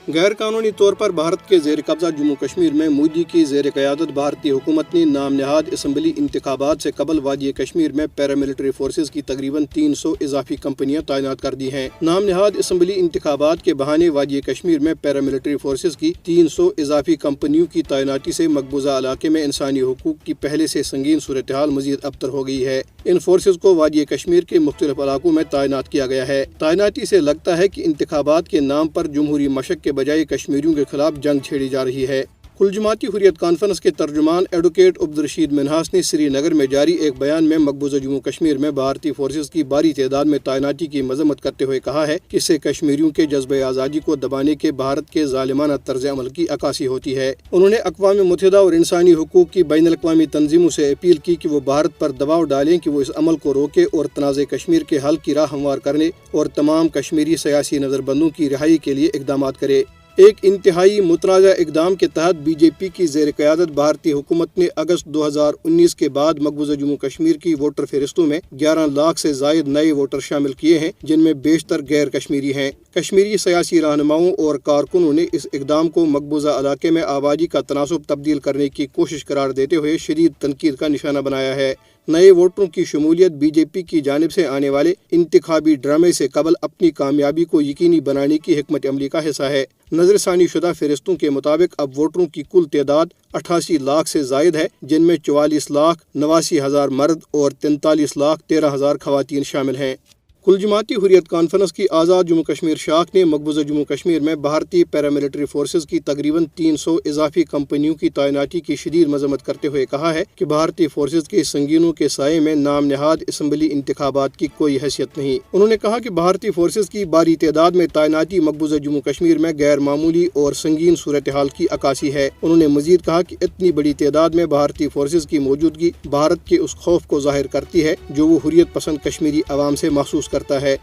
غیر قانونی طور پر بھارت کے زیر قبضہ جموں کشمیر میں مودی کی زیر قیادت بھارتی حکومت نے نام نہاد اسمبلی انتخابات سے قبل وادی کشمیر میں پیراملٹری فورسز کی تقریباً 300 اضافی کمپنیاں تعینات کر دی ہیں۔ نام نہاد اسمبلی انتخابات کے بہانے وادی کشمیر میں پیراملٹری فورسز کی 300 اضافی کمپنیوں کی تعیناتی سے مقبوضہ علاقے میں انسانی حقوق کی پہلے سے سنگین صورتحال مزید ابتر ہو گئی ہے۔ ان فورسز کو وادی کشمیر کے مختلف علاقوں میں تعینات کیا گیا ہے۔ تعیناتی سے لگتا ہے کہ انتخابات کے نام پر جمہوری مشق کے بجائے کشمیریوں کے خلاف جنگ چھیڑی جا رہی ہے۔ کل جماعتی حریت کانفرنس کے ترجمان ایڈوکیٹ عبدالرشید منہاس نے سری نگر میں جاری ایک بیان میں مقبوضہ جموں کشمیر میں بھارتی فورسز کی بھاری تعداد میں تعیناتی کی مذمت کرتے ہوئے کہا ہے کہ اس سے کشمیریوں کے جذبہ آزادی کو دبانے کے بھارت کے ظالمانہ طرز عمل کی عکاسی ہوتی ہے۔ انہوں نے اقوام متحدہ اور انسانی حقوق کی بین الاقوامی تنظیموں سے اپیل کی کہ وہ بھارت پر دباؤ ڈالیں کہ وہ اس عمل کو روکے اور تنازع کشمیر کے حل کی راہ ہموار کرنے اور تمام کشمیری سیاسی نظر بندوں کی رہائی کے لیے اقدامات کرے۔ ایک انتہائی متنازع اقدام کے تحت بی جے پی کی زیر قیادت بھارتی حکومت نے اگست 2019 کے بعد مقبوضہ جموں کشمیر کی ووٹر فہرستوں میں 11 لاکھ سے زائد نئے ووٹر شامل کیے ہیں، جن میں بیشتر غیر کشمیری ہیں۔ کشمیری سیاسی رہنماؤں اور کارکنوں نے اس اقدام کو مقبوضہ علاقے میں آبادی کا تناسب تبدیل کرنے کی کوشش قرار دیتے ہوئے شدید تنقید کا نشانہ بنایا ہے۔ نئے ووٹروں کی شمولیت بی جے پی کی جانب سے آنے والے انتخابی ڈرامے سے قبل اپنی کامیابی کو یقینی بنانے کی حکمت عملی کا حصہ ہے۔ نظر ثانی شدہ فہرستوں کے مطابق اب ووٹروں کی کل تعداد 88 لاکھ سے زائد ہے، جن میں 44 لاکھ 89 ہزار مرد اور 43 لاکھ 13 ہزار خواتین شامل ہیں۔ کل جماعتی حریت کانفرنس کی آزاد جموں کشمیر شاخ نے مقبوضہ جموں کشمیر میں بھارتی پیراملٹری فورسز کی تقریباً 300 اضافی کمپنیوں کی تعیناتی کی شدید مذمت کرتے ہوئے کہا ہے کہ بھارتی فورسز کے سنگینوں کے سائے میں نام نہاد اسمبلی انتخابات کی کوئی حیثیت نہیں۔ انہوں نے کہا کہ بھارتی فورسز کی بھاری تعداد میں تعیناتی مقبوضہ جموں کشمیر میں غیر معمولی اور سنگین صورتحال کی عکاسی ہے۔ انہوں نے مزید کہا کہ اتنی بڑی تعداد میں بھارتی فورسز کی موجودگی بھارت کے اس خوف کو ظاہر کرتی ہے جو وہ حریت پسند کشمیری عوام سے محسوس کرتا ہے۔